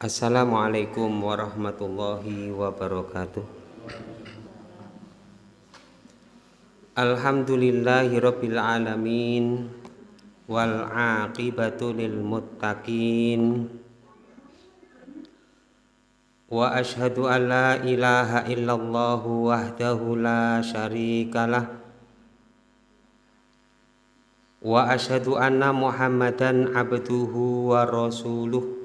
Assalamualaikum warahmatullahi wabarakatuh. Alhamdulillahirabbil alamin wal aqibatu lil muttaqin wa asyhadu an la ilaha illallah wahdahu la syarikalah wa asyhadu anna Muhammadan abduhu wa rasuluh.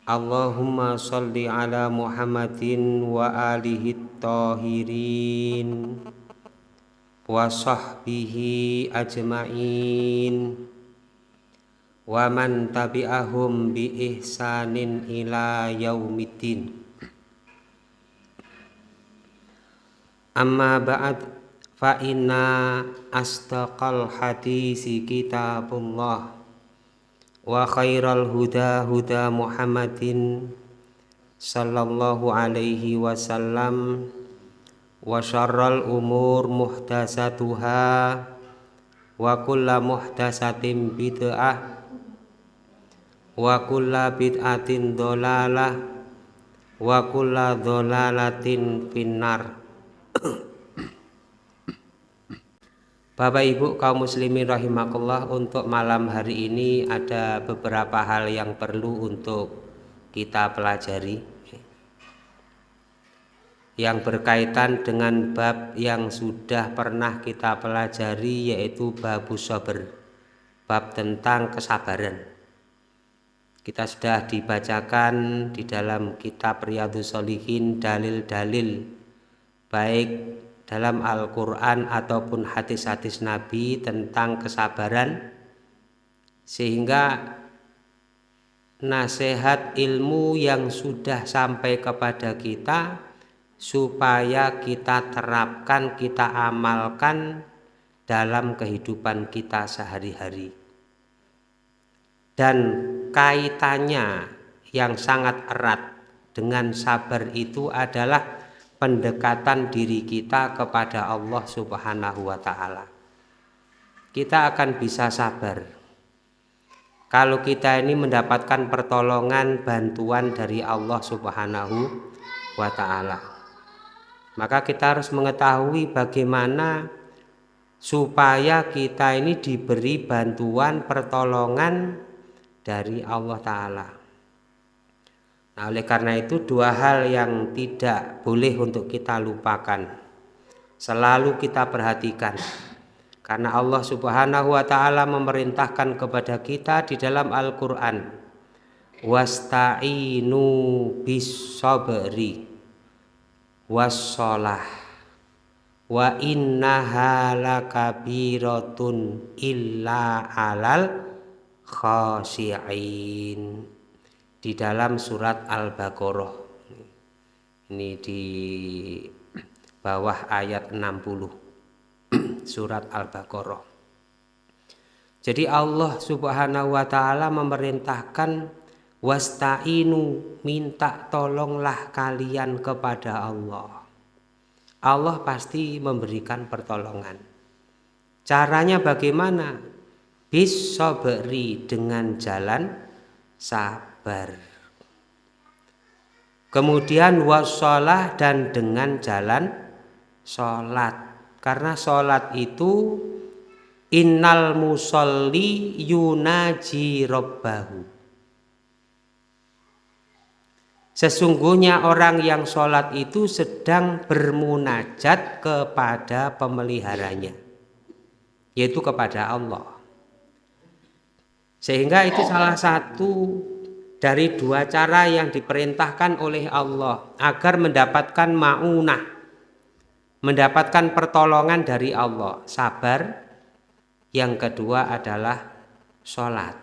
Allahumma sholli ala Muhammadin wa alihi tahirin wa sahbihi ajma'in wa man tabi'ahum bi ihsanin ila yaumiddin. Amma ba'd, fa inna astaqal hadisi kitabullah wa khairal huda huda Muhammadin sallallahu alaihi wasallam wa syarral umur muhdatsatuha wa kullu muhdatsatin bid'ah wa kullu bid'atin dhalalah wa kullu dhalalatin finnar. Bapak Ibu kaum muslimin rahimakumullah, untuk malam hari ini ada beberapa hal yang perlu untuk kita pelajari yang berkaitan dengan bab yang sudah pernah kita pelajari, yaitu babus sabr, bab tentang kesabaran. Kita sudah dibacakan di dalam kitab Riyadhus Shalihin dalil-dalil baik dalam Al-Quran ataupun hadis-hadis Nabi tentang kesabaran, sehingga nasihat ilmu yang sudah sampai kepada kita supaya kita terapkan, kita amalkan dalam kehidupan kita sehari-hari. Dan kaitannya yang sangat erat dengan sabar itu adalah pendekatan diri kita kepada Allah Subhanahu wa ta'ala. Kita akan bisa sabar kalau kita ini mendapatkan pertolongan, bantuan dari Allah Subhanahu wa ta'ala. Maka kita harus mengetahui bagaimana supaya kita ini diberi bantuan, pertolongan dari Allah ta'ala. Nah, oleh karena itu dua hal yang tidak boleh untuk kita lupakan, selalu kita perhatikan, karena Allah Subhanahu wa ta'ala memerintahkan kepada kita di dalam Al-Quran, wasta'inu bis sabri wassholah wa innaha lakabiratun illa alal khashi'in, di dalam surat Al-Baqarah. Ini di bawah ayat 60 surat Al-Baqarah. Jadi Allah Subhanahu wa ta'ala memerintahkan wasta'inu, minta tolonglah kalian kepada Allah. Allah pasti memberikan pertolongan. Caranya bagaimana? Bis sabri, dengan jalan sabar. Kemudian wassalah, dan dengan jalan sholat. Karena sholat itu innal musolli yunaji rabbahu. Sesungguhnya orang yang sholat itu sedang bermunajat kepada pemeliharanya, yaitu kepada Allah. Sehingga itu salah satu dari dua cara yang diperintahkan oleh Allah agar mendapatkan ma'unah, mendapatkan pertolongan dari Allah. Sabar. Yang kedua adalah sholat.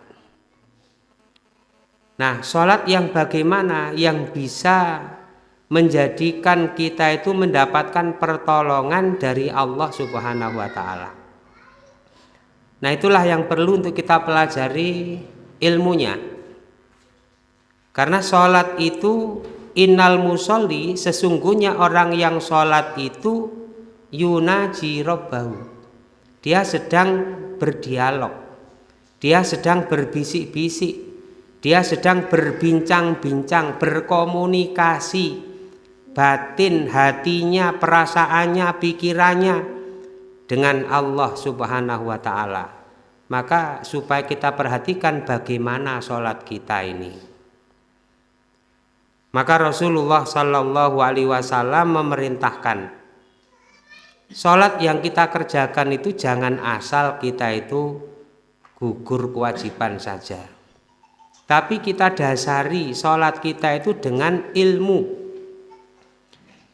Nah, sholat yang bagaimana yang bisa menjadikan kita itu mendapatkan pertolongan dari Allah Subhanahu wa ta'ala. Nah, itulah yang perlu untuk kita pelajari ilmunya. Karena sholat itu innal musolli, sesungguhnya orang yang sholat itu yunaji rabbahu, dia sedang berdialog, dia sedang berbisik-bisik Dia sedang berbincang-bincang, berkomunikasi batin hatinya, perasaannya, pikirannya dengan Allah Subhanahu wa ta'ala. Maka supaya kita perhatikan bagaimana sholat kita ini. Maka Rasulullah Shallallahu Alaihi Wasallam memerintahkan sholat yang kita kerjakan itu jangan asal kita itu gugur kewajiban saja, tapi kita dasari sholat kita itu dengan ilmu.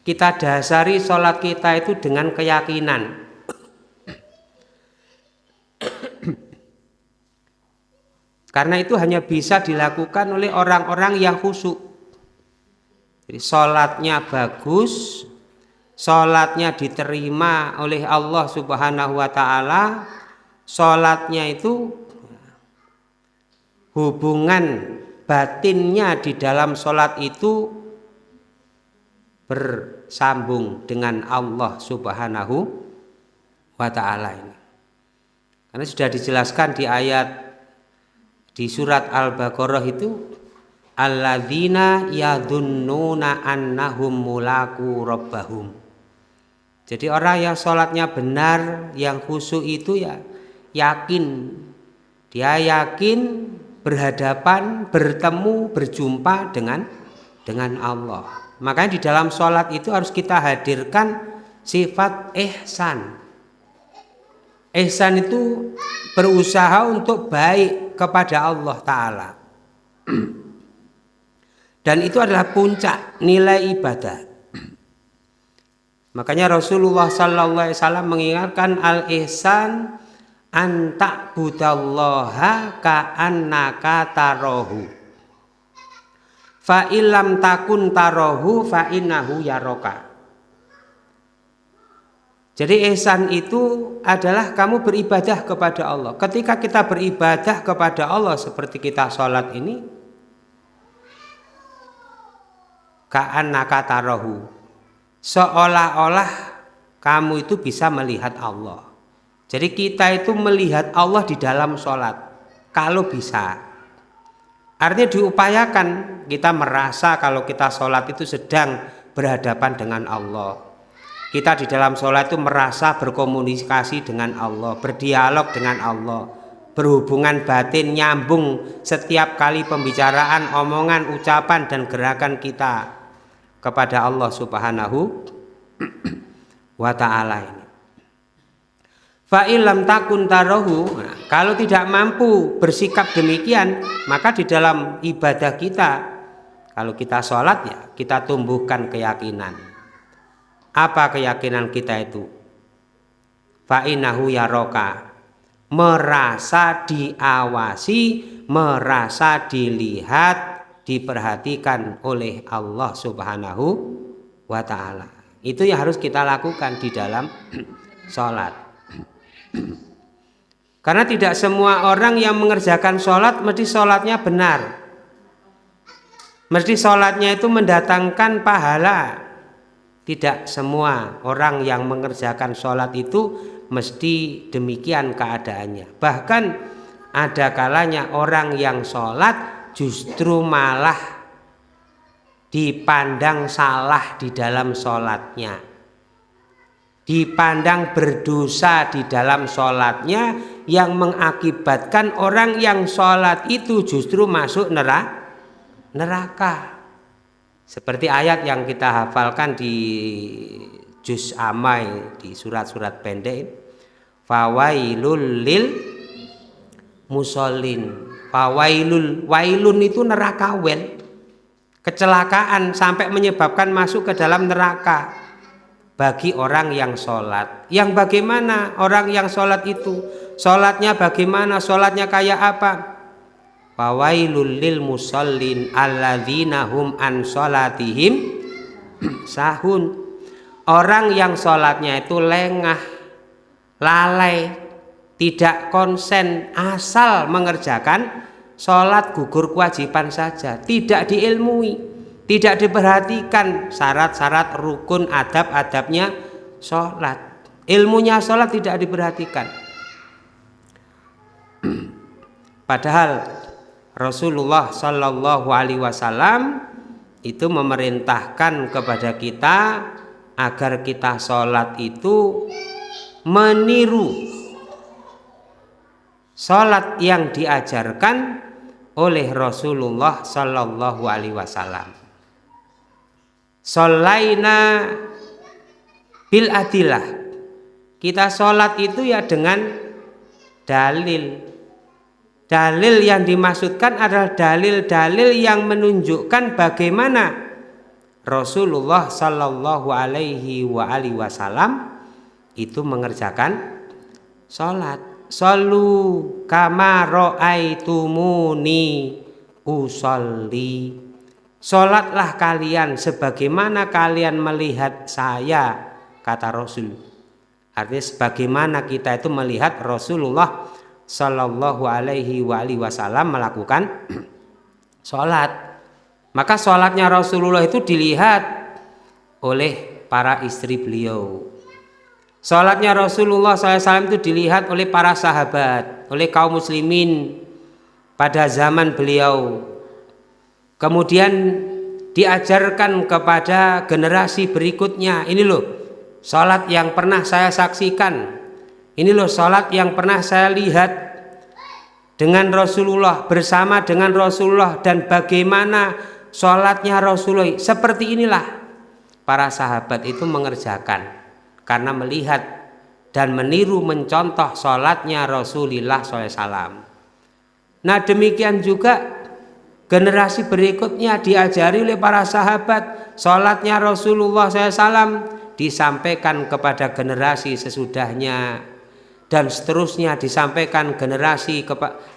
Kita dasari sholat kita itu dengan keyakinan. Karena itu hanya bisa dilakukan oleh orang-orang yang khusyuk. Jadi sholatnya bagus, sholatnya diterima oleh Allah Subhanahu wa ta'ala, sholatnya itu hubungan batinnya di dalam sholat itu bersambung dengan Allah Subhanahu wa ta'ala ini. Karena sudah dijelaskan di ayat di surat Al-Baqarah itu, alladzina yadhunnuna annahum mulaku rabbahum. Jadi orang yang sholatnya benar, yang khusyuk itu ya yakin, dia yakin berhadapan, bertemu, berjumpa dengan Allah. Makanya di dalam sholat itu harus kita hadirkan sifat ihsan. Ihsan itu berusaha untuk baik kepada Allah Ta'ala. Dan itu adalah puncak nilai ibadah. Makanya Rasulullah Sallallahu Alaihi Wasallam mengingatkan al-ihsan an ta'budallaha ka'annaka tarahu fa illam takun tarahu fa innahu yaraka. Jadi ihsan itu adalah kamu beribadah kepada Allah. Ketika kita beribadah kepada Allah seperti kita sholat ini, ka'annaka tarahu, seolah-olah kamu itu bisa melihat Allah. Jadi kita itu melihat Allah di dalam sholat, kalau bisa. Artinya diupayakan kita merasa kalau kita sholat itu sedang berhadapan dengan Allah. Kita di dalam sholat itu merasa berkomunikasi dengan Allah, berdialog dengan Allah, berhubungan batin, nyambung setiap kali pembicaraan, omongan, ucapan, dan gerakan kita kepada Allah Subhanahu wa ta'ala ini. Fa illam takun tarahu, kalau tidak mampu bersikap demikian, maka di dalam ibadah kita, kalau kita sholat ya kita tumbuhkan keyakinan. Apa keyakinan kita itu? Fa innahu yaraka, merasa diawasi, merasa dilihat, diperhatikan oleh Allah Subhanahu wa ta'ala. Itu yang harus kita lakukan di dalam sholat. Karena tidak semua orang yang mengerjakan sholat mesti sholatnya benar, mesti sholatnya itu mendatangkan pahala. Tidak semua orang yang mengerjakan sholat itu mesti demikian keadaannya. Bahkan ada kalanya orang yang sholat justru malah dipandang salah di dalam sholatnya, dipandang berdosa di dalam sholatnya, yang mengakibatkan orang yang sholat itu justru masuk neraka. Seperti ayat yang kita hafalkan di juz amai, di surat-surat pendek, fawailul lil musallin. Fawailul, wailun itu neraka, wel, kecelakaan sampai menyebabkan masuk ke dalam neraka bagi orang yang sholat. Yang bagaimana orang yang sholat itu? Sholatnya bagaimana? Sholatnya kayak apa? Fawailul lil musallin alladzina hum an sholatihim sahun. Orang yang sholatnya itu lengah, lalai, tidak konsen, asal mengerjakan sholat gugur kewajiban saja, tidak diilmui, tidak diperhatikan syarat-syarat rukun adab-adabnya sholat, ilmunya sholat tidak diperhatikan. Padahal Rasulullah Shallallahu Alaihi Wasallam itu memerintahkan kepada kita agar kita sholat itu meniru sholat yang diajarkan oleh Rasulullah Shallallahu Alaihi Wasallam. Sholaina bil adilah, kita sholat itu ya dengan dalil. Dalil yang dimaksudkan adalah dalil-dalil yang menunjukkan bagaimana Rasulullah Shallallahu Alaihi Wasallam itu mengerjakan sholat. Shollu kama ra'aitumuni usolli. Sholatlah kalian sebagaimana kalian melihat saya, kata Rasul. Artinya sebagaimana kita itu melihat Rasulullah Sallallahu Alaihi Wasallam melakukan sholat. Maka sholatnya Rasulullah itu dilihat oleh para istri beliau. Sholatnya Rasulullah SAW itu dilihat oleh para sahabat, oleh kaum muslimin pada zaman beliau. Kemudian diajarkan kepada generasi berikutnya. Ini loh sholat yang pernah saya saksikan. Ini loh sholat yang pernah saya lihat dengan Rasulullah, bersama dengan Rasulullah, dan bagaimana sholatnya Rasulullah. Seperti inilah para sahabat itu mengerjakan karena melihat dan meniru mencontoh sholatnya Rasulullah SAW. Nah demikian juga generasi berikutnya diajari oleh para sahabat sholatnya Rasulullah SAW, disampaikan kepada generasi sesudahnya, dan seterusnya disampaikan generasi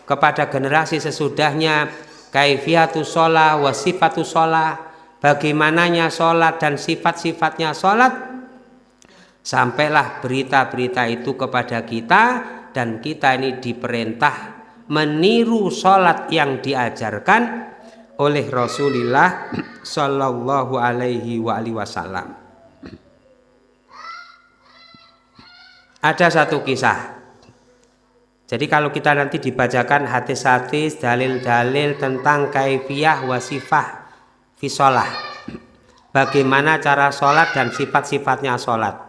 kepada generasi sesudahnya. Kaifiyatus sholah wa sifatus sholah, bagaimananya sholat dan sifat-sifatnya sholat. Sampailah berita-berita itu kepada kita, dan kita ini diperintah meniru sholat yang diajarkan oleh Rasulullah Sallallahu Alaihi Wasallam. Ada satu kisah. Jadi kalau kita nanti dibacakan hadis-hadis, dalil-dalil tentang kaifiyah wasifah fi sholah, bagaimana cara sholat dan sifat-sifatnya sholat,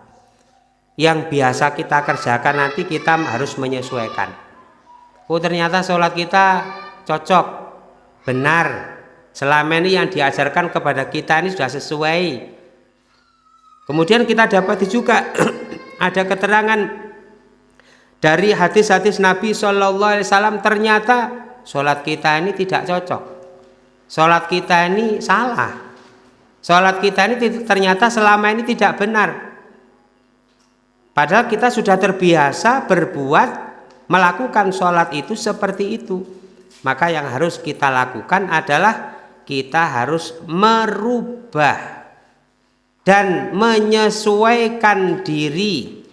yang biasa kita kerjakan, nanti kita harus menyesuaikan. Oh ternyata sholat kita cocok, benar, selama ini yang diajarkan kepada kita ini sudah sesuai. Kemudian kita dapat juga ada keterangan dari hadis-hadis Nabi Shallallahu Alaihi Wasallam, ternyata sholat kita ini tidak cocok, sholat kita ini salah, sholat kita ini ternyata selama ini tidak benar. Padahal kita sudah terbiasa berbuat, melakukan sholat itu seperti itu. Maka yang harus kita lakukan adalah kita harus merubah dan menyesuaikan diri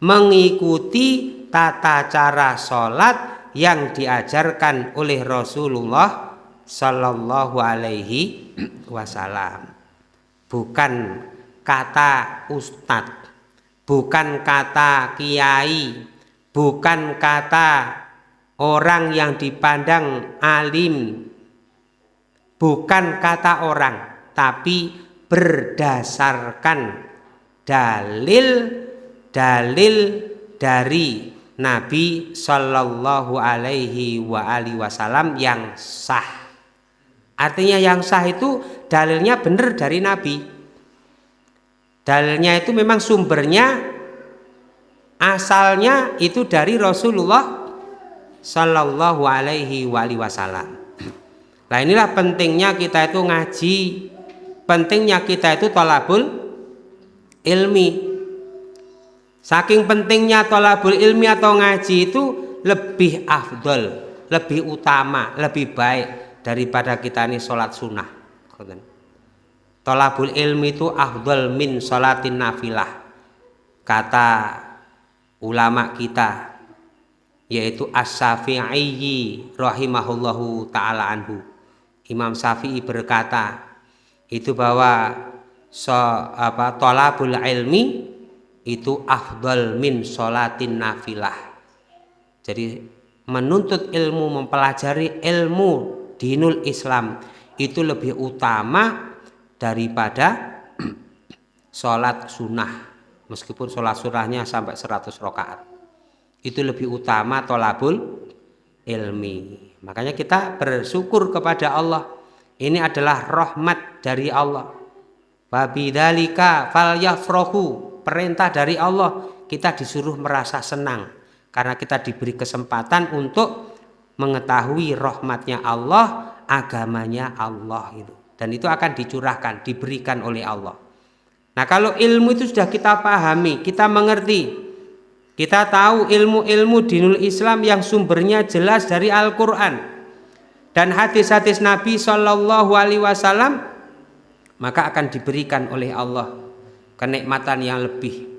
mengikuti tata cara sholat yang diajarkan oleh Rasulullah Sallallahu Alaihi Wasallam. Bukan kata ustadz, bukan kata kiai, bukan kata orang yang dipandang alim, bukan kata orang, tapi berdasarkan dalil-dalil dari Nabi Shallallahu Alaihi Wasallam yang sah. Artinya yang sah itu dalilnya benar dari Nabi. Dalilnya itu memang sumbernya, asalnya itu dari Rasulullah Shallallahu Alaihi Wasallam. Nah inilah pentingnya kita itu ngaji, pentingnya kita itu thalabul ilmi. Saking pentingnya thalabul ilmi atau ngaji itu lebih afdol, lebih utama, lebih baik daripada kita ini sholat sunnah. Thalabul ilmi itu afdol min sholatin nafilah, kata ulama kita, yaitu As-Syafi'i rahimahullahu ta'ala anhu. Imam Syafi'i berkata itu bahwa thalabul ilmi itu afdal min sholatin nafilah. Jadi menuntut ilmu, mempelajari ilmu dinul Islam itu lebih utama daripada sholat sunnah. Meskipun sholat sunnahnya sampai 100 rakaat, itu lebih utama tolabul ilmi. Makanya kita bersyukur kepada Allah. Ini adalah rahmat dari Allah. Wabidzalika falyafrahu, perintah dari Allah. Kita disuruh merasa senang karena kita diberi kesempatan untuk mengetahui rahmatnya Allah, agamanya Allah itu. Dan itu akan dicurahkan, diberikan oleh Allah. Nah, kalau ilmu itu sudah kita pahami, kita mengerti, kita tahu ilmu-ilmu dinul Islam yang sumbernya jelas dari Al-Quran dan hadis-hadis Nabi Shallallahu Alaihi Wasallam, maka akan diberikan oleh Allah kenikmatan yang lebih.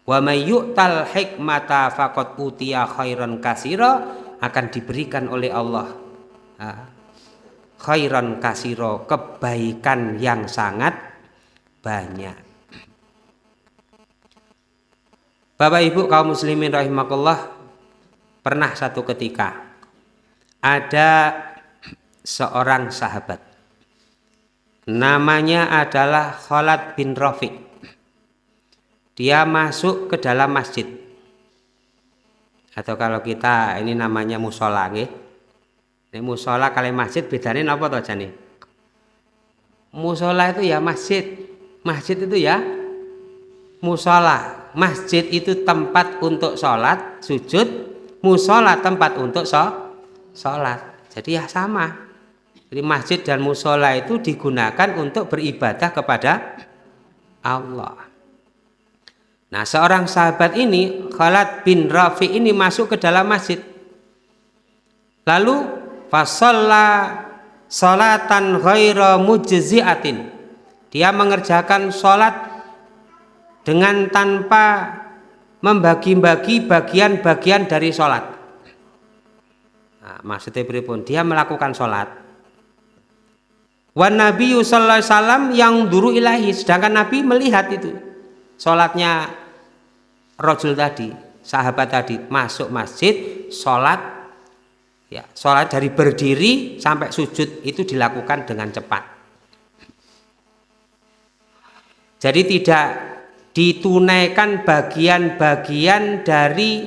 Wa may yu'tal hikmata faqad utiya khairan katsira, akan diberikan oleh Allah khairan katsira, kebaikan yang sangat banyak. Bapak Ibu kaum muslimin rahimakumullah, pernah satu ketika ada seorang sahabat namanya adalah Khalid bin Rafi'. Dia masuk ke dalam masjid, atau kalau kita ini namanya musola, nggih. Ini musola kali masjid bedanya apa toh jane? Musola itu ya masjid, masjid itu ya musola. Masjid itu tempat untuk sholat, sujud. Musola tempat untuk sholat. Jadi ya sama. Jadi masjid dan musola itu digunakan untuk beribadah kepada Allah. Nah, seorang sahabat ini, Khalid bin Rafi' ini masuk ke dalam masjid. Lalu fasalla salatan ghaira mujzi'atin. Dia mengerjakan salat dengan tanpa membagi-bagi bagian-bagian dari salat. Nah, maksudnya pripun? Dia melakukan salat. Wan Nabi sallallahu alaihi wasallam yang duru ilahi, sedangkan Nabi melihat itu. Sholatnya rajul tadi, sahabat tadi masuk masjid, sholat, ya, sholat dari berdiri sampai sujud itu dilakukan dengan cepat. Jadi tidak ditunaikan bagian-bagian dari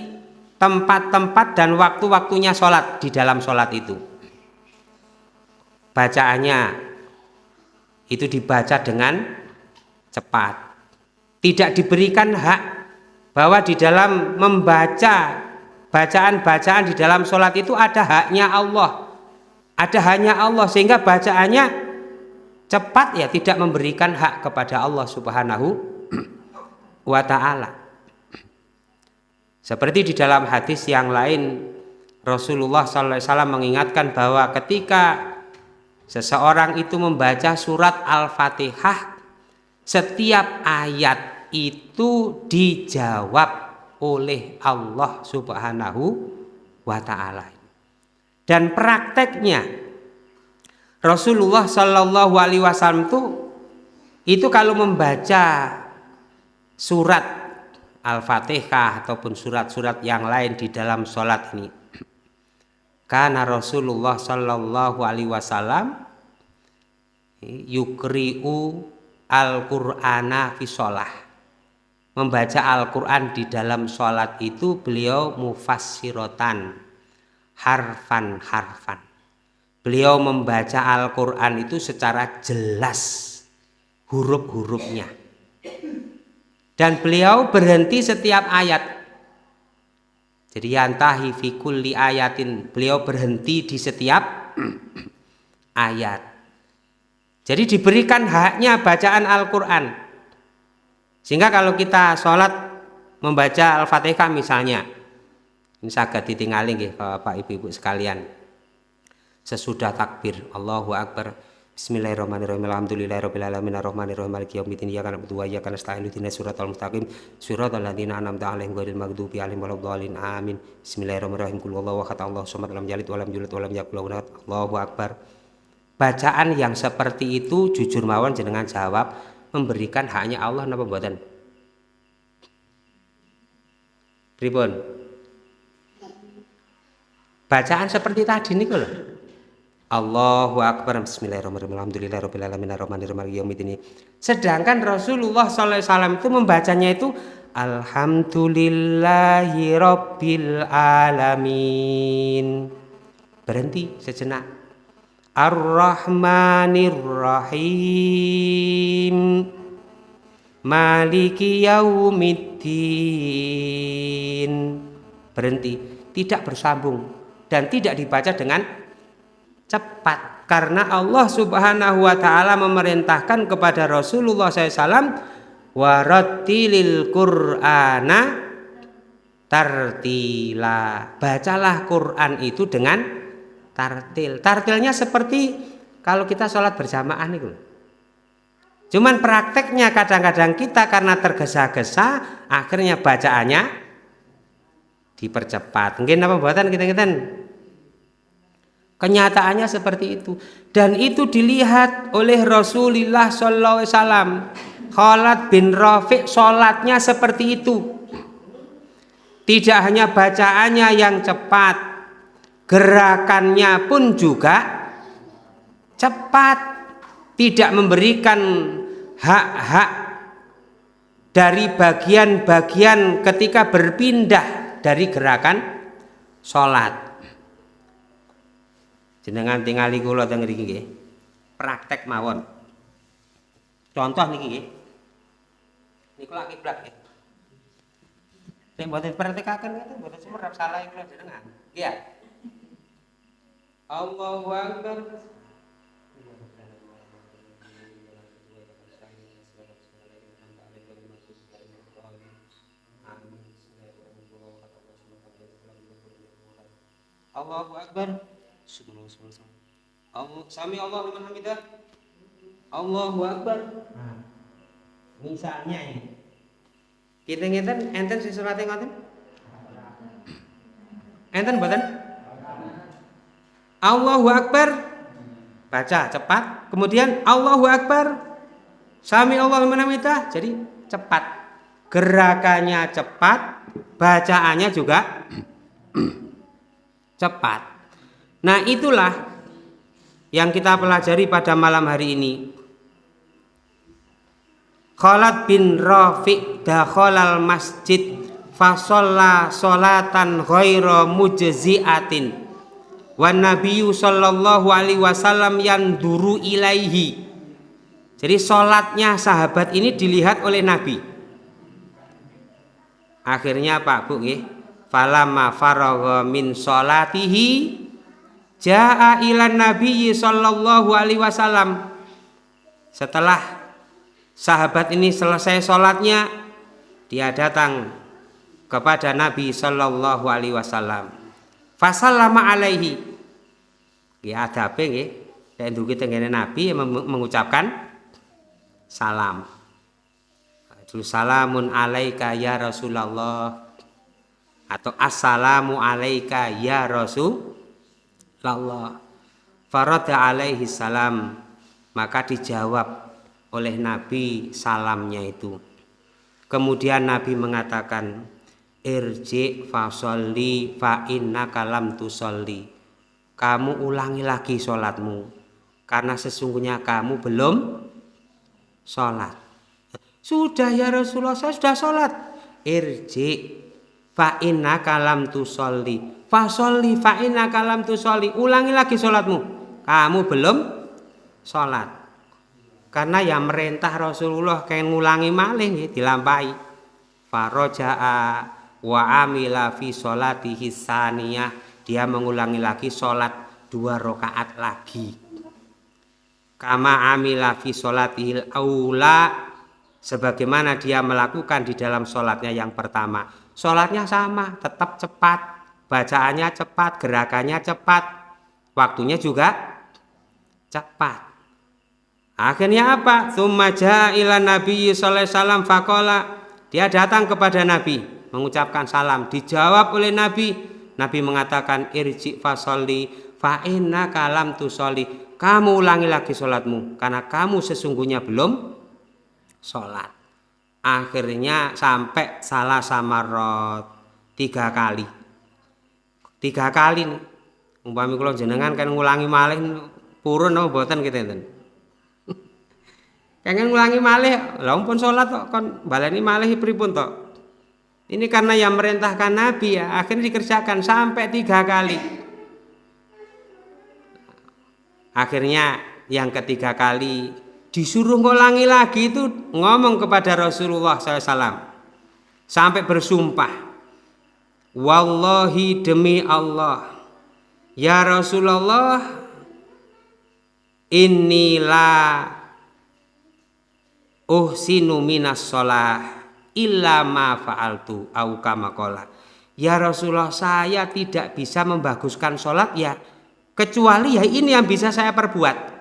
tempat-tempat dan waktu-waktunya sholat di dalam sholat itu. Bacaannya itu dibaca dengan cepat. Tidak diberikan hak bahwa di dalam membaca bacaan-bacaan di dalam sholat itu ada haknya Allah, ada hanya Allah, sehingga bacaannya cepat, ya tidak memberikan hak kepada Allah Subhanahu wa ta'ala. Seperti di dalam hadis yang lain, Rasulullah SAW mengingatkan bahwa ketika seseorang itu membaca surat Al-Fatihah, setiap ayat itu dijawab oleh Allah Subhanahu wa ta'ala. Dan prakteknya Rasulullah Shallallahu Alaihi Wasallam itu kalau membaca surat Al-Fatihah ataupun surat-surat yang lain di dalam sholat ini, karena Rasulullah Shallallahu Alaihi Wasallam yukri'u Al-Qur'ana fi sholah, membaca Al-Quran di dalam sholat itu beliau mufassirotan, harfan. Beliau membaca Al-Quran itu secara jelas huruf-hurufnya. Dan beliau berhenti setiap ayat. Jadi yantahi fi kulli ayatin, beliau berhenti di setiap ayat. Jadi diberikan haknya bacaan Al-Quran. Sehingga kalau kita sholat membaca Al-Fatihah misalnya, ini saged ditingali nggih Bapak Ibu sekalian. Sesudah takbir Allahu Akbar, Bismillahirrahmanirrahim, Alhamdulillahirabbil alamin, arrahmanirrahim, maliki yaumiddin, iyyaka na'budu wa iyyaka nasta'in, ihdinas siratal mustaqim, siratal ladzina an'amta 'alaihim ghairil maghdubi 'alaihim waladdallin, amin. Bismillahirrahmanirrahim, qul huwallahu ahad, Allahu samad, lam yalid wa lam yulad wa lam yakul lahu kufuwan ahad, Allahu Akbar. Bacaan yang seperti itu jujur mawon jenengan jawab, memberikan haknya Allah napa mboten? Pripun? Bacaan seperti tadi niku lho. Allahu Akbar, Bismillahirrahmanirrahim, Alhamdulillahirabbil alamin, arrahmanirrahim, maliki yaumiddin. Sedangkan Rasulullah sallallahu alaihi wasallam itu membacanya itu Alhamdulillahi rabbil alamin. Berhenti sejenak. Ar-Rahmanir Rahim. Maliki yaumiddin. Berhenti, tidak bersambung dan tidak dibaca dengan cepat karena Allah Subhanahu wa taala memerintahkan kepada Rasulullah SAW warattilil Qur'ana tartila. Bacalah Quran itu dengan tartil. Tartilnya seperti kalau kita sholat berjamaah nih. Cuman prakteknya kadang-kadang kita karena tergesa-gesa akhirnya bacaannya dipercepat. Mungkin apa buatan kita. Kenyataannya seperti itu dan itu dilihat oleh Rasulullah sallallahu alaihi wasallam. Khalid bin Rafi' salatnya seperti itu. Tidak hanya bacaannya yang cepat, gerakannya pun juga cepat, tidak memberikan hak-hak dari bagian-bagian ketika berpindah dari gerakan salat. Jenengan tingali kula teng mriki nggih. Praktek mawon. Contoh niki nggih. Niku lak kiblat nggih. Nek mboten praktekaken ngeten mboten semerap salah kula jenengan. Nggih ya. Allahu Akbar. Allahu Akbar. Sami Allahu liman hamidah. Allahu Akbar. Nah, misalnya ini. Kita ngeten enten sing surate ngoten? Enten mboten? Allahu Akbar. Baca cepat, kemudian Allahu Akbar. Sami Allahu liman hamidah. Jadi cepat. Gerakannya cepat, bacaannya juga cepat. Nah, itulah yang kita pelajari pada malam hari ini. Khalid bin Rafi' dakhalal masjid fa shalla sholatan ghaira mujzi'atin wan nabiyyu sallallahu alaihi wasallam yanduru ilaihi. Jadi salatnya sahabat ini dilihat oleh Nabi. Akhirnya Pak Bu nggih, falamma faragha min sholatihi jaa ilan nabiyyi sallallahu alaihi wasallam. Setelah sahabat ini selesai sholatnya, dia datang kepada Nabi sallallahu alaihi wasallam. Fasallama alaihi. Ya adabe nggih, nek ndugi tengene Nabi mengucapkan salam. Salamun alaika ya Rasulullah atau assalamu alaika ya Rasulullah. Farada alaihi salam, maka dijawab oleh Nabi salamnya itu. Kemudian Nabi mengatakan irji fasolli fa innaka lam tusolli. Kamu ulangi lagi sholatmu karena sesungguhnya kamu belum sholat. Sudah ya Rasulullah, saya sudah sholat. Irji fa innaka lam tusolli fasolli fa innaka lam tusolli. Ulangi lagi sholatmu, kamu belum sholat. Karena yang merintah Rasulullah kayak ngulangi malih dilampahi. Faroja'a wa amila fi sholatihi saniyah. Dia mengulangi lagi sholat 2 rakaat lagi. Kama amila fi sholatihil aula, sebagaimana dia melakukan di dalam sholatnya yang pertama. Sholatnya sama, tetap cepat, bacaannya cepat, gerakannya cepat, waktunya juga cepat. Akhirnya apa? Tsumma jaa ila Nabi sallallahu alaihi wasallam faqala, dia datang kepada Nabi mengucapkan salam, dijawab oleh Nabi. Nabi mengatakan irji fasolli fa innaka lam tusolli. Kamu ulangi lagi sholatmu karena kamu sesungguhnya belum sholat. Akhirnya sampai salah samarot 3 kali. 3 kali nih. Umpami kula jenengan kan ngulangi malih purun apa mboten kinten. Kangen ngulangi malih, lha pun salat kok kon baleni malih pripun to? Ini karena yang merintahkan Nabi ya, akhirnya dikerjakan sampai 3 kali. Akhirnya yang ketiga kali disuruh ngulangi lagi itu ngomong kepada Rasulullah SAW sampai bersumpah, wallahi demi Allah, ya Rasulullah, inilah uhsinu minas sholah illa ma fa'altu au kama qala. Ya Rasulullah, saya tidak bisa membaguskan sholat ya kecuali ya ini yang bisa saya perbuat.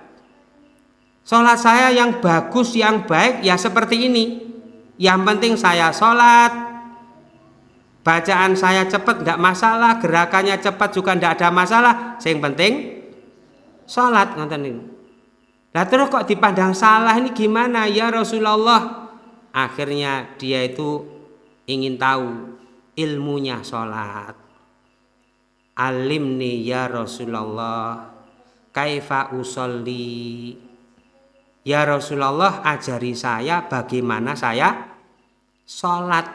Sholat saya yang bagus, yang baik ya seperti ini. Yang penting saya sholat, bacaan saya cepat enggak masalah, gerakannya cepat juga enggak ada masalah. Yang penting sholat, ngoten niku. Lah terus kok dipandang salah ini gimana ya Rasulullah? Akhirnya dia itu ingin tahu ilmunya sholat. Alimni ya Rasulullah kaifa usolli. Ya Rasulullah, ajari saya bagaimana saya sholat.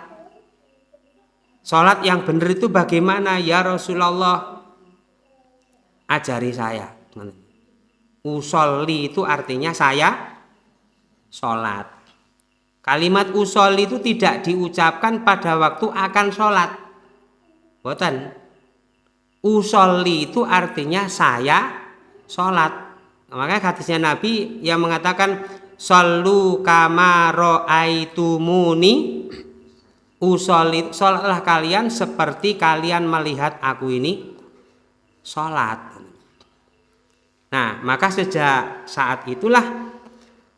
Sholat yang benar itu bagaimana ya Rasulullah? Ajari saya. Usolli itu artinya saya sholat. Kalimat usolli itu tidak diucapkan pada waktu akan sholat. Boten. Usolli itu artinya saya sholat. Makanya hadisnya Nabi yang mengatakan shollu kama ra'aitumuni usolli, sholatlah kalian seperti kalian melihat aku ini sholat. Nah, maka sejak saat itulah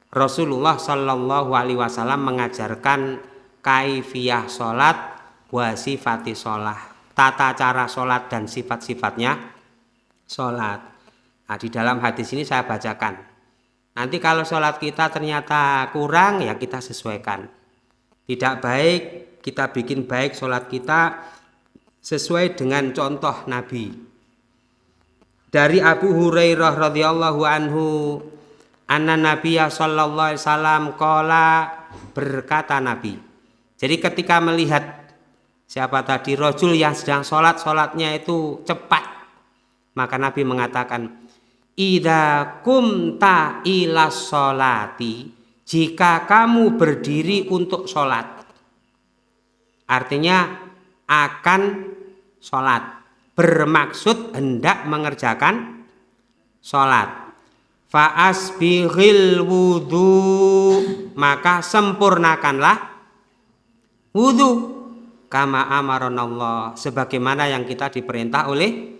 Rasulullah Shallallahu Alaihi Wasallam mengajarkan kaifiyah sholat wa sifati sholat, tata cara sholat dan sifat-sifatnya sholat. Nah, di dalam hadis ini saya bacakan. Nanti kalau sholat kita ternyata kurang ya kita sesuaikan. Tidak baik kita bikin baik sholat kita sesuai dengan contoh Nabi. Dari Abu Hurairah radhiyallahu anhu, anna Nabiyya sallallahu alaihi wasallam qala, berkata Nabi. Jadi ketika melihat siapa tadi rajul yang sedang sholatnya itu cepat, maka Nabi mengatakan, idza kumta ila sholati, jika kamu berdiri untuk sholat, artinya akan sholat, bermaksud hendak mengerjakan sholat. Fa'asbighil wudu, maka sempurnakanlah wudu, kama amaranallah, sebagaimana yang kita diperintah oleh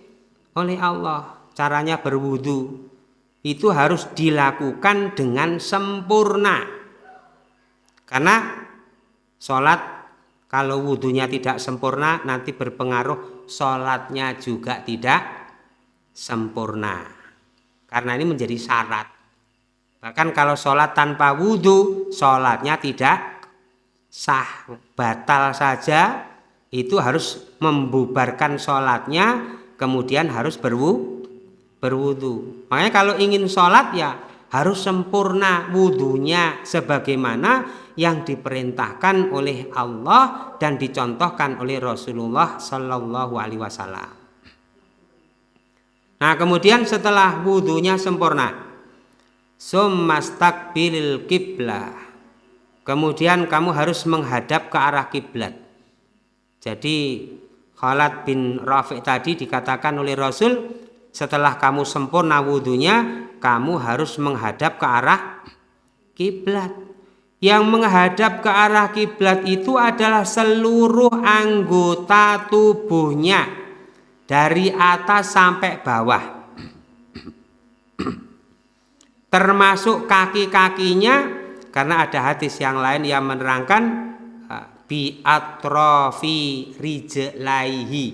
Allah. Caranya berwudu itu harus dilakukan dengan sempurna, karena sholat kalau wudunya tidak sempurna nanti berpengaruh sholatnya juga tidak sempurna, karena ini menjadi syarat. Bahkan kalau sholat tanpa wudu sholatnya tidak sah, batal saja. Itu harus membubarkan sholatnya, kemudian harus berwudu. Makanya kalau ingin sholat ya harus sempurna wudunya sebagaimana yang diperintahkan oleh Allah dan dicontohkan oleh Rasulullah Sallallahu Alaihi Wasallam. Nah, kemudian setelah wudunya sempurna, summastaqbilil qiblah, kemudian kamu harus menghadap ke arah kiblat. Jadi Khalid bin Rafi' tadi dikatakan oleh Rasul, setelah kamu sempurna wudunya, kamu harus menghadap ke arah kiblat. Yang menghadap ke arah kiblat itu adalah seluruh anggota tubuhnya dari atas sampai bawah, termasuk kaki-kakinya, karena ada hadis yang lain yang menerangkan bi atrofi rijlaihi,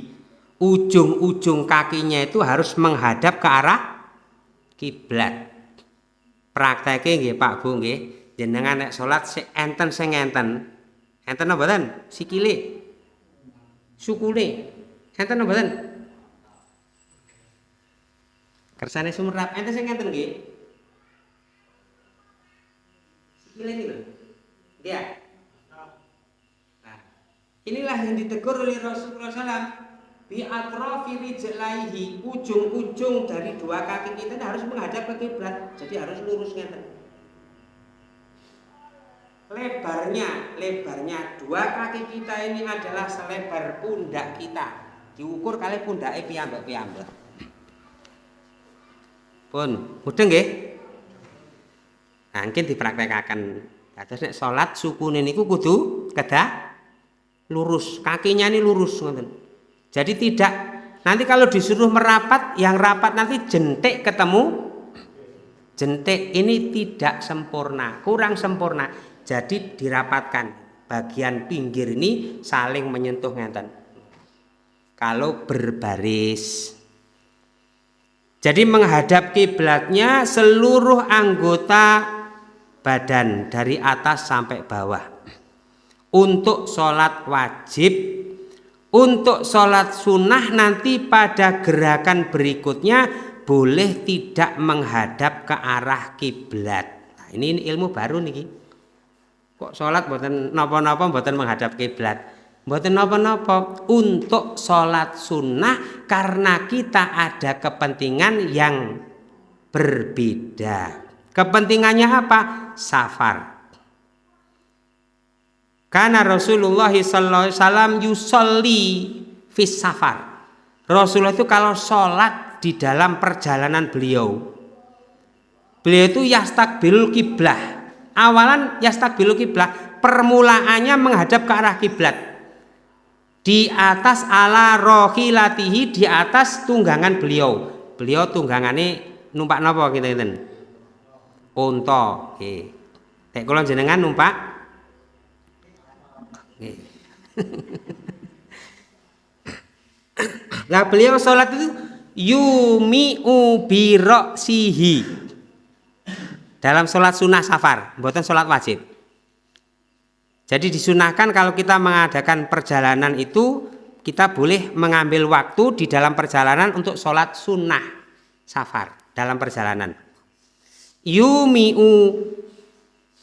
ujung-ujung kakinya itu harus menghadap ke arah kiblat. Prakteknya nggih Pak Bu nggih, jenengan nek salat sing enten enten apa mboten? Sikile, sukule enten apa mboten? Kersane sumerap. Ente sing ngenten nggih. Sikile ini lho. Iya. Nah, inilah yang ditegur oleh Rasulullah SAW. Bi atrafi rijlaihi, ujung-ujung dari dua kaki kita harus menghadap ke kiblat. Jadi harus lurus ngeten. Lebarnya dua kaki kita ini adalah selebar pundak kita. Diukur kali pundake piyambak-piyambak. Pun, mudeng nggih? Nah, mungkin dipraktekaken. Terus nek salat sukune niku kudu kedah lurus, kakinya ini lurus ngoten. Jadi tidak nanti kalau disuruh merapat, yang rapat nanti jentik ketemu jentik, ini tidak sempurna, kurang sempurna. Jadi dirapatkan. Bagian pinggir ini saling menyentuh ngeten. Kalau berbaris. Jadi menghadap kiblatnya seluruh anggota badan dari atas sampai bawah. Untuk sholat wajib, untuk sholat sunnah nanti pada gerakan berikutnya boleh tidak menghadap ke arah kiblat. Nah, ini ilmu baru nih. Kok sholat mboten napa-napa mboten menghadap kiblat? Mboten napa-napa, untuk sholat sunnah karena kita ada kepentingan yang berbeda. Kepentingannya apa? Safar. Karena Rasulullah sallallahu alaihi wasallam yusolli fis safar. Rasulullah itu kalau sholat di dalam perjalanan beliau itu yastaqbilul kiblah. Awalan yastaqbilul kiblah, permulaannya menghadap ke arah kiblat. Di atas ala rohilatihi, di atas tunggangan beliau. Beliau tunggangannya numpak napa kita ngeten? Unta. Nggih. Nek kula jenengan numpak nggih. Lah beliau salat itu yumi'u bi ra'sihi. Dalam salat sunah safar, mboten salat wajib. Jadi disunahkan kalau kita mengadakan perjalanan itu, kita boleh mengambil waktu di dalam perjalanan untuk sholat sunnah safar dalam perjalanan. Yumi'u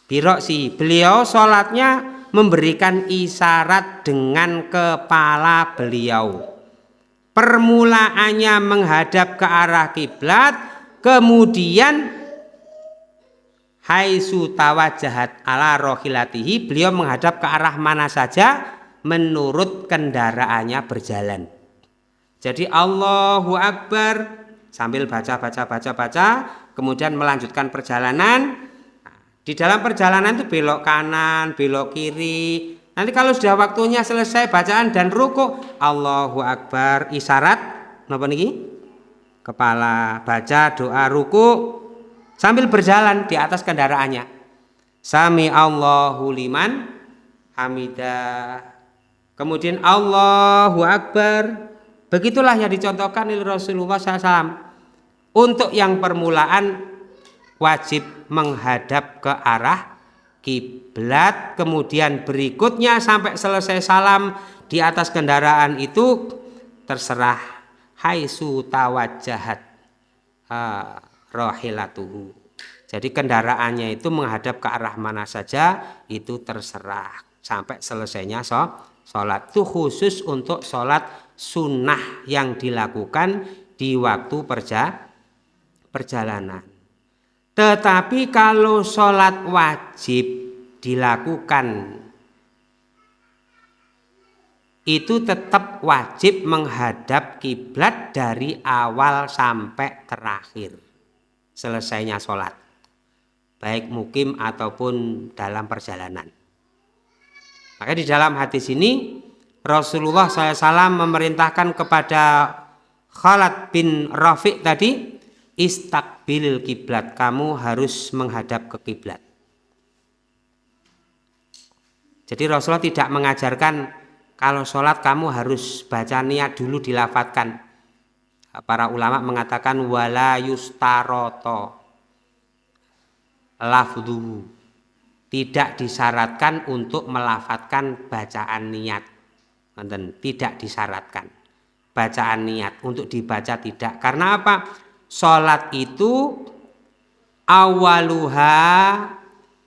biroksi, beliau sholatnya memberikan isyarat dengan kepala beliau. Permulaannya menghadap ke arah kiblat, kemudian haitsu tawajjahat ala rohilatihi, beliau menghadap ke arah mana saja menurut kendaraannya berjalan. Jadi Allahu Akbar sambil baca, kemudian melanjutkan perjalanan. Di dalam perjalanan itu belok kanan, belok kiri. Nanti kalau sudah waktunya selesai bacaan dan ruku, Allahu Akbar, isyarat napa niki? Kepala baca doa ruku sambil berjalan di atas kendaraannya. Sami Allahu liman hamidah. Kemudian Allahu Akbar. Begitulah yang dicontohkan oleh Rasulullah SAW. Untuk yang permulaan wajib menghadap ke arah kiblat. Kemudian berikutnya sampai selesai salam di atas kendaraan itu terserah haitsu tawajjahat rahilatuhu. Jadi kendaraannya itu menghadap ke arah mana saja itu terserah sampai selesainya sholat. Itu khusus untuk sholat sunnah yang dilakukan di waktu perjalanan. Tetapi kalau sholat wajib dilakukan itu tetap wajib menghadap kiblat dari awal sampai terakhir selesainya sholat, baik mukim ataupun dalam perjalanan. Maka di dalam hadis ini Rasulullah SAW memerintahkan kepada Khalid bin Rafi' tadi, istaqbilil kiblat, kamu harus menghadap ke kiblat. Jadi Rasulullah tidak mengajarkan kalau sholat kamu harus baca niat dulu dilafadzkan. Para ulama mengatakan wala yustaroto lafdhu, tidak disyaratkan untuk melafadzkan bacaan niat. Tidak disyaratkan bacaan niat untuk dibaca, tidak. Karena apa? salat itu awaluha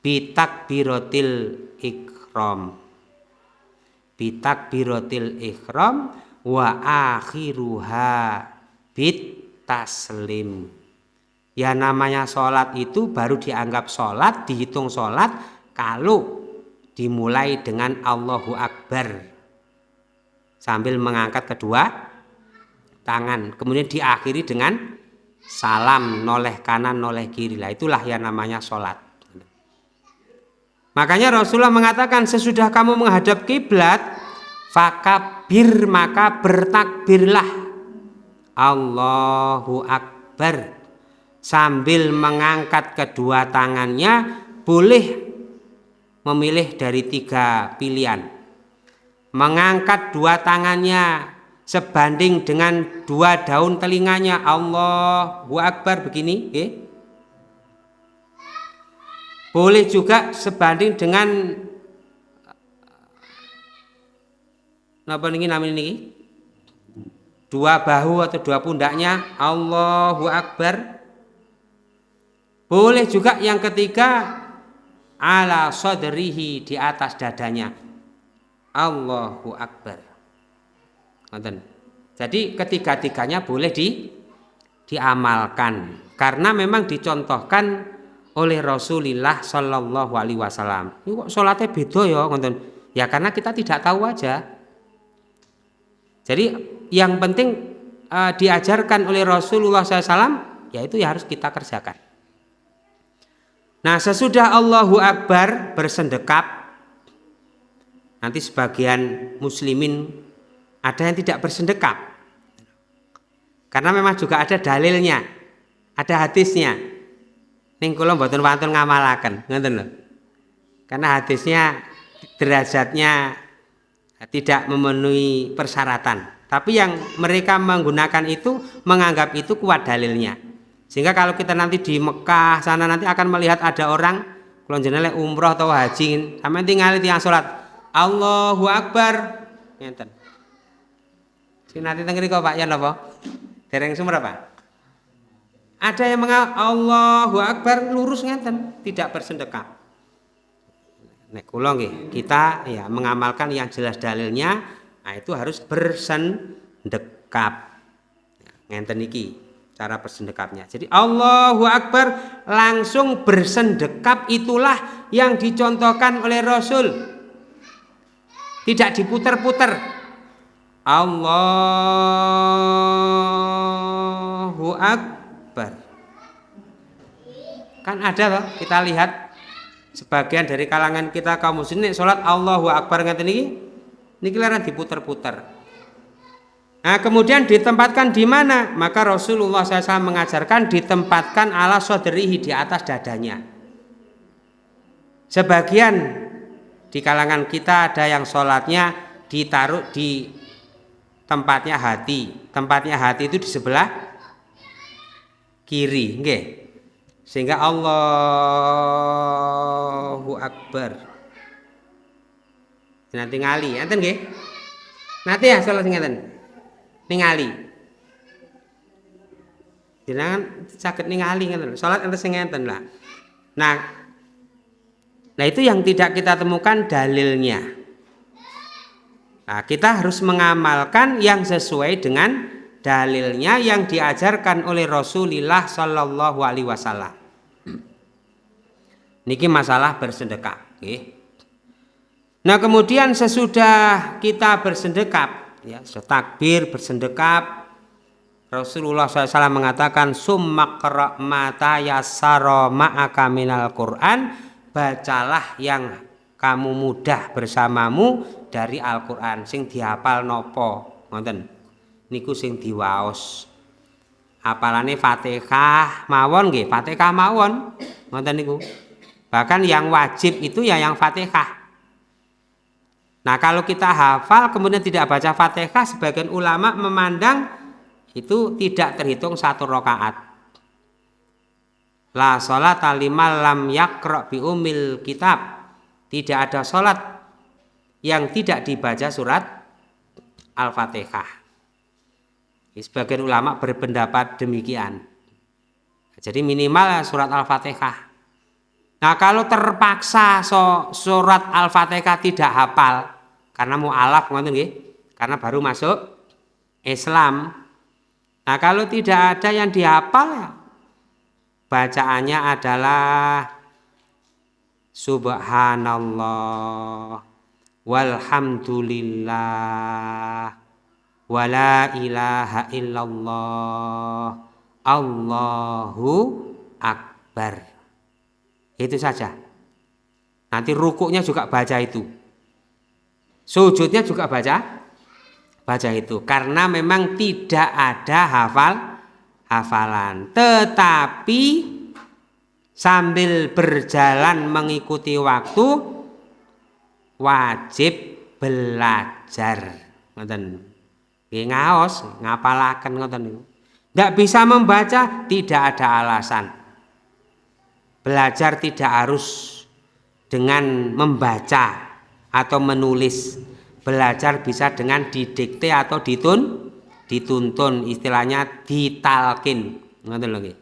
bitakbiratil ihram. Bitakbiratil ihram wa akhiruha bit taslim. Ya namanya sholat itu baru dianggap sholat, dihitung sholat kalau dimulai dengan Allahu Akbar sambil mengangkat kedua tangan, kemudian diakhiri dengan salam noleh kanan noleh kiri. Lah itulah yang namanya sholat. Makanya Rasulullah mengatakan sesudah kamu menghadap kiblat fakabir, maka bertakbirlah Allahu Akbar sambil mengangkat kedua tangannya. Boleh memilih dari 3 pilihan. Mengangkat 2 tangannya sebanding dengan 2 daun telinganya, Allahu Akbar begini, boleh juga sebanding dengan namanya 2 bahu atau 2 pundaknya, Allahu Akbar. Boleh juga yang ketiga ala sodrihi, di atas dadanya, Allahu Akbar. Jadi ketiga-tiganya boleh diamalkan karena memang dicontohkan oleh Rasulullah Shallallahu Alaihi Wasallam. Ini kok sholatnya beda ya, ya karena kita tidak tahu aja. Jadi yang penting diajarkan oleh Rasulullah SAW, yaitu ya harus kita kerjakan. Nah sesudah Allahu Akbar bersendekap, nanti sebagian muslimin ada yang tidak bersendekap karena memang juga ada dalilnya, ada hadisnya. Ning kula mboten wantun ngamalaken, ngoten lho. Karena hadisnya derajatnya tidak memenuhi persyaratan, tapi yang mereka menggunakan itu menganggap itu kuat dalilnya. Sehingga kalau kita nanti di Mekah sana nanti akan melihat ada orang kalau jenenge umroh atau haji sampeyan tingali tiyang salat Allahu Akbar ngenten. Sing nanti teng mriko Pak Yan apa? Dereng sumber apa? Ada yang Allahu Akbar lurus ngenten, tidak bersendekap. Nek kula nggih, kita ya mengamalkan yang jelas dalilnya, nah itu harus bersendekap. Ngenten iki cara bersendekapnya. Jadi Allahu Akbar langsung bersendekap, itulah yang dicontohkan oleh Rasul. Tidak diputer-puter. Allahu Akbar. Kan ada loh, kita lihat sebagian dari kalangan kita kaum muslimin salat Allahu Akbar ngeten niki laran diputer-puter. Nah, kemudian ditempatkan di mana? Maka Rasulullah SAW mengajarkan ditempatkan ala sodrihi, di atas dadanya. Sebagian di kalangan kita ada yang sholatnya ditaruh di tempatnya hati. Tempatnya hati itu di sebelah kiri, nggih. Sehingga Allahu Akbar. Nanti ngali, enten nggih? Nanti ya sholat ngeten. Ningali. Jenengan saged ningali ngeten. Salat enten sing ngenten lah. Nah itu yang tidak kita temukan dalilnya. Nah, kita harus mengamalkan yang sesuai dengan dalilnya yang diajarkan oleh Rasulullah Shallallahu Alaihi Wasallam. Niki masalah bersedekah. Nah kemudian sesudah kita bersedekah, ya, takbir bersendekap, Rasulullah SAW mengatakan summakra mata yassara ma'aka minal Quran, bacalah yang kamu mudah bersamamu dari Al-Quran. Sing dihafal nopo ngoten niku sing diwaos hafalane Fatihah mawon nggih, Fatihah mawon ngoten niku. Bahkan yang wajib itu ya yang Fatihah. Nah kalau kita hafal kemudian tidak baca Fatihah, sebagian ulama memandang itu tidak terhitung 1 rakaat. La sholata liman lam yaqra bi umil kitab. Tidak ada sholat yang tidak dibaca surat Al-Fatihah. Sebagian ulama berpendapat demikian. Jadi minimal surat Al-Fatihah. Nah kalau terpaksa surat Al-Fatihah tidak hafal karena mu'alaf ngoten nggih, karena baru masuk Islam. Nah kalau tidak ada yang dihafal ya bacaannya adalah Subhanallah walhamdulillah wala ilaha illallah Allahu Akbar. Itu saja. Nanti rukuknya juga baca itu. Sujudnya juga baca itu. Karena memang tidak ada hafalan. Tetapi sambil berjalan mengikuti waktu wajib belajar. Ngoten. Nggih ngaos, ngapalaken ngoten niku. Tidak bisa membaca, tidak ada alasan. Belajar tidak harus dengan membaca atau menulis. Belajar bisa dengan didikte atau dituntun, istilahnya ditalkin. Ngoten lho nggih.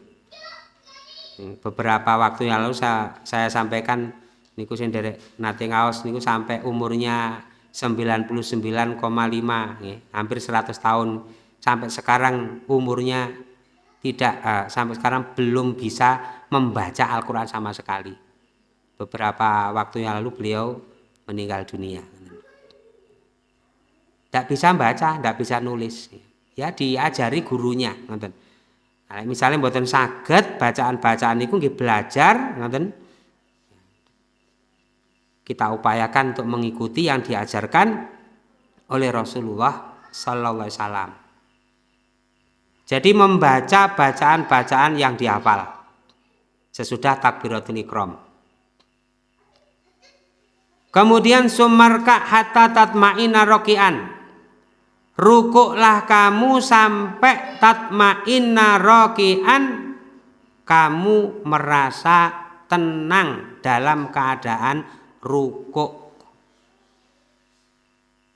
Beberapa waktu yang lalu saya sampaikan niku sing derek nate ngaos niku sampai umurnya 99,5 nggih, hampir 100 tahun. Sampai sekarang umurnya sampai sekarang belum bisa membaca Al-Quran sama sekali. Beberapa waktu yang lalu beliau meninggal dunia. Tidak bisa baca, tidak bisa nulis. Ya diajari gurunya. Nah, misalnya mboten saged bacaan-bacaan niku nggih belajar, ngoten. Kita upayakan untuk mengikuti yang diajarkan oleh Rasulullah sallallahu alaihi wasallam. Jadi membaca bacaan-bacaan yang dihafal sesudah takbiratul ihram. Kemudian sumarka hatta tatma'inna raki'an. Rukuklah kamu sampai tatma'inna raki'an, kamu merasa tenang dalam keadaan rukuk.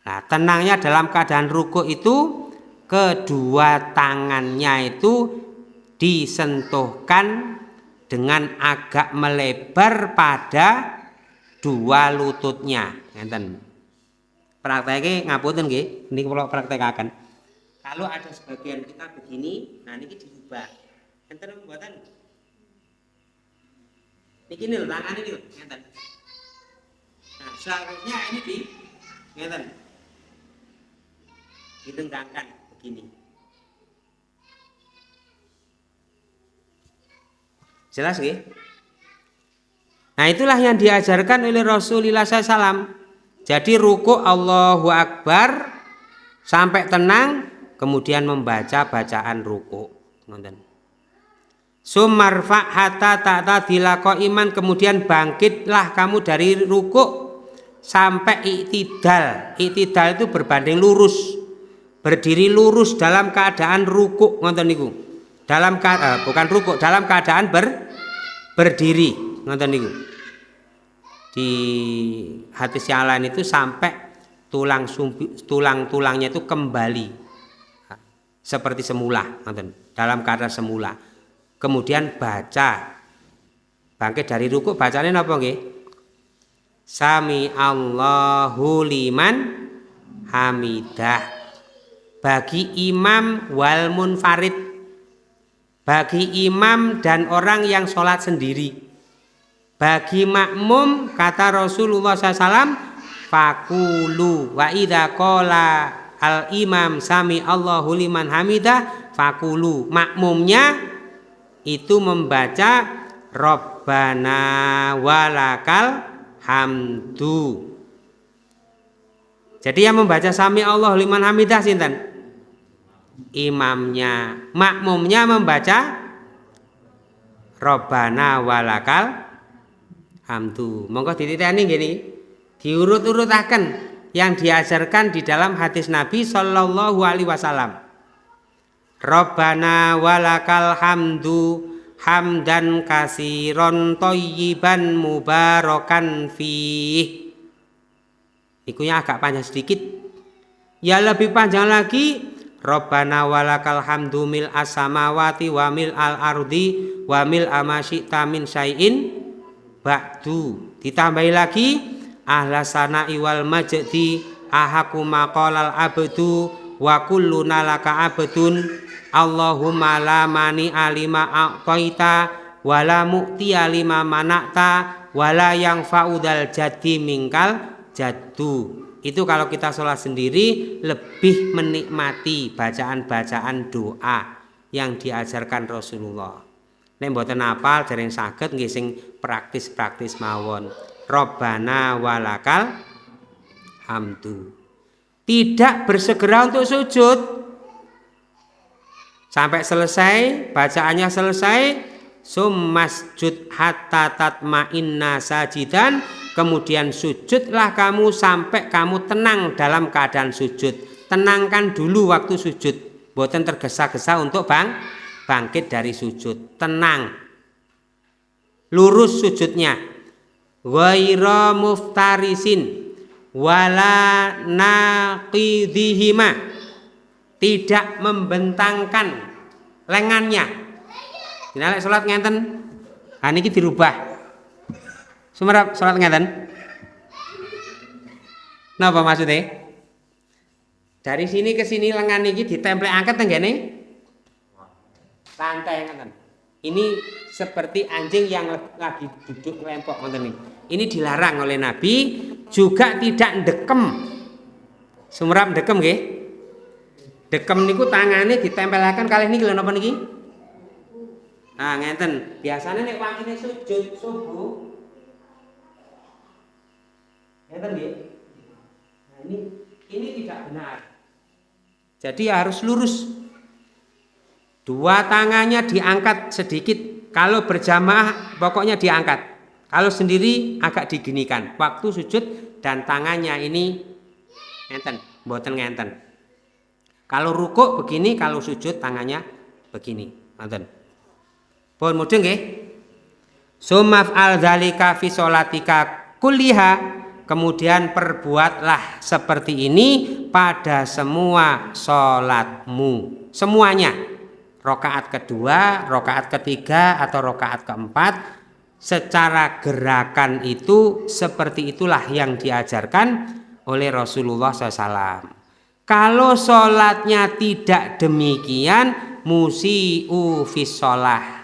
Nah, tenangnya dalam keadaan rukuk itu kedua tangannya itu disentuhkan dengan agak melebar pada dua lututnya. Ngenten. Prakteknya ngapunten nggih, niki kula praktekaken. Kalau ada sebagian kita begini, nah niki dirubah. Enten mboten? Niki lho tangan ini lho, ngenten. Nah, seharusnya ini ngenten. Ditengkangkan begini. Jelas nggih? Nah itulah yang diajarkan oleh Rasulullah SAW. Jadi rukuk Allahu Akbar sampai tenang, kemudian membaca bacaan rukuk. Sumarfa hatta ta'tadila qaiman, kemudian bangkitlah kamu dari rukuk sampai iktidal. Iktidal itu berbanding lurus, berdiri lurus dalam keadaan rukuk, ngoten niku. Bukan rukuk, dalam keadaan berdiri, ngoten niku. Di hadis yang lain itu sampai tulang-tulangnya itu kembali seperti semula, ngoten, dalam keadaan semula. Kemudian baca, bangkit dari rukuk, bacanya napa nggih? Sami Allahu liman hamidah. Bagi imam wal munfarid, bagi imam dan orang yang sholat sendiri. Bagi makmum, kata Rasulullah SAW, fakulu wa idza qala al imam sami Allahu liman hamidah fakulu. Makmumnya itu membaca Rabbana walakal hamdu. Jadi yang membaca sami Allahu liman hamidah sinten? Imamnya. Makmumnya membaca Rabbana walakal hamdu. Monggo dititeni gini, diurut-urutaken yang diajarkan di dalam hadis Nabi sallallahu alaihi wasallam. Rabbana walakal hamdu hamdan kasiron thayyiban mubarakan fih. Ikunya agak panjang sedikit. Ya lebih panjang lagi. Rabbana walakal hamdu mil as-samawati wa mil al-ardi wa mil amasyita min syai'in ba'du. Ditambahi lagi ahla sana'i wal majdi ahaku maqalal abdu wa kulluna laka abdun Allahumma la mani alima a'taita wa la mu'ti alima mana'ta wa la yang fa'udal jaddi mingkal jaddu. Itu kalau kita sholat sendiri lebih menikmati bacaan-bacaan doa yang diajarkan Rasulullah. Nek mboten apal dereng saged nggih sing praktis-praktis mawon. Robbana walakal hamdu. Tidak bersegera untuk sujud sampai selesai, bacaannya selesai, summasjud hatta tatma'inna sajidan, kemudian sujudlah kamu sampai kamu tenang dalam keadaan sujud. Tenangkan dulu waktu sujud, boten tergesa-gesa untuk bangkit dari sujud. Tenang, lurus sujudnya. Ghaira muftarisin wala naqidhihima, tidak membentangkan lengannya. Nek salat ngenten, niki dirubah. Sumerap salat ngeten. Napa maksudnya? Dari sini ke sini lengan niki ditemplek angkat tenggene lantai ngeten. Ini seperti anjing yang lagi duduk lempok ngoten niki. Ini dilarang oleh Nabi, juga tidak ndekem. Sumerap ndekem nggih. Dekem niku tangane ditempelaken kalih niki lho napa niki? Nah, ngenten. Biasanya nek wangine sujud subuh ngeten nggih. Nah, ini tidak benar. Jadi harus lurus. Dua tangannya diangkat sedikit. Kalau berjamaah pokoknya diangkat. Kalau sendiri agak diginikan. Waktu sujud dan tangannya ini ngenten, mboten ngenten. Kalau rukuk begini, kalau sujud tangannya begini. Ngenten. Pun mudeng nggih. Sumaf al dzalika fi sholatika kulliha. Kemudian perbuatlah seperti ini pada semua sholatmu. Semuanya. Rakaat kedua, rakaat ketiga atau rakaat keempat. Secara gerakan itu seperti itulah yang diajarkan oleh Rasulullah SAW. Kalau sholatnya tidak demikian, musi'u fis sholah,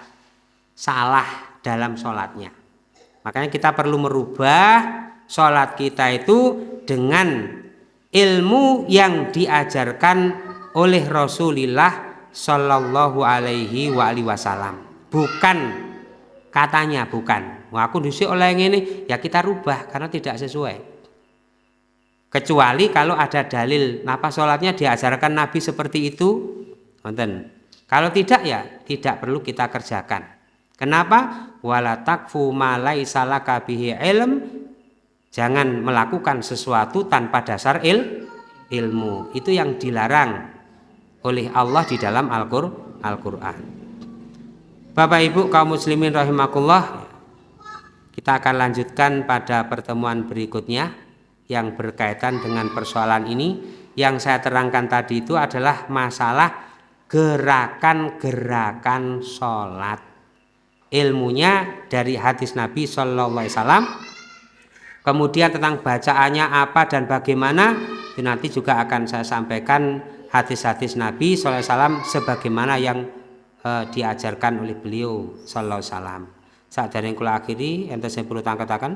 salah dalam sholatnya. Makanya kita perlu merubah sholat kita itu dengan ilmu yang diajarkan oleh Rasulullah Sallallahu Alaihi Wasallam. Bukan katanya, bukan. Wah, aku dhisik oleh ngene, ya kita rubah karena tidak sesuai. Kecuali kalau ada dalil napa sholatnya diajarkan Nabi seperti itu, wonten. Kalau tidak ya tidak perlu kita kerjakan. Kenapa? Wala takfu ma laisa laka bihi ilm. Jangan melakukan sesuatu tanpa dasar ilmu. Itu yang dilarang oleh Allah di dalam Al-Qur'an. Bapak Ibu kaum muslimin rahimakumullah, kita akan lanjutkan pada pertemuan berikutnya yang berkaitan dengan persoalan ini. Yang saya terangkan tadi itu adalah masalah gerakan-gerakan sholat. Ilmunya dari hadis Nabi Sallallahu Alaihi Wasallam. Kemudian tentang bacaannya apa dan bagaimana, itu nanti juga akan saya sampaikan hadis-hadis Nabi Sallallahu Alaihi Wasallam sebagaimana yang diajarkan oleh beliau sallallahu alaihi wasallam. Sakjane kula akhiri, enten sing perlu tangketaken.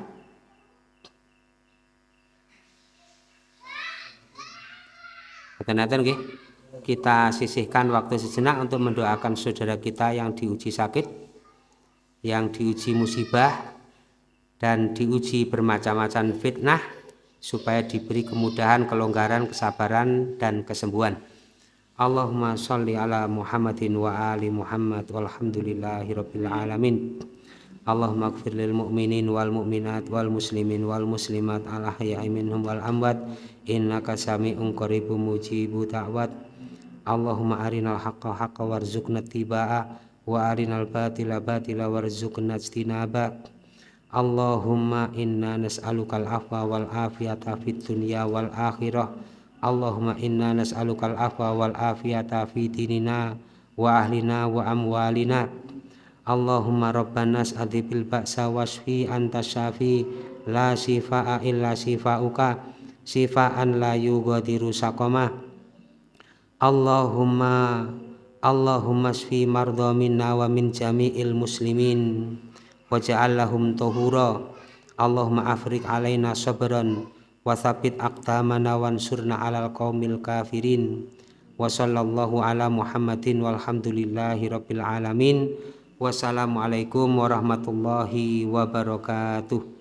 Boten-boten nggih. Kita sisihkan waktu sejenak untuk mendoakan saudara kita yang diuji sakit, yang diuji musibah dan diuji bermacam-macam fitnah supaya diberi kemudahan, kelonggaran, kesabaran dan kesembuhan. Allahumma sholli ala Muhammadin wa ali Muhammad walhamdulillahi rabbil alamin. Allahumma ighfir lil mu'minin wal mu'minat wal muslimin wal muslimat al ahya'i minhum wal amwat innaka sami'un qaribun mujibud da'wat. Allahumma arinal haqqa haqqan warzuqna tibaa wa arinal batila batila warzuqna ijtinaba. Allahumma inna nas'alukal afwa wal afiyata fid dunya wal akhirah. Allahumma inna nas'alukal afwa wal afiyata fi dinina wa ahlina wa amwalina. Allahumma rabbanas adhibil ba'sa wasfi anta syafi la shifaa illa shifauka shifaan la yughadiru saqama. Allahumma shfi mardha minna wa min jami'il muslimin waj'al lahum tahura. Allahumma afriq alaina sabran wa tsabbit aqdamana wansurna 'alal qaumil kafirin. Wa sallallahu ala Muhammadin walhamdulillahi rabbil alamin. Wassalamualaikum warahmatullahi wabarakatuh.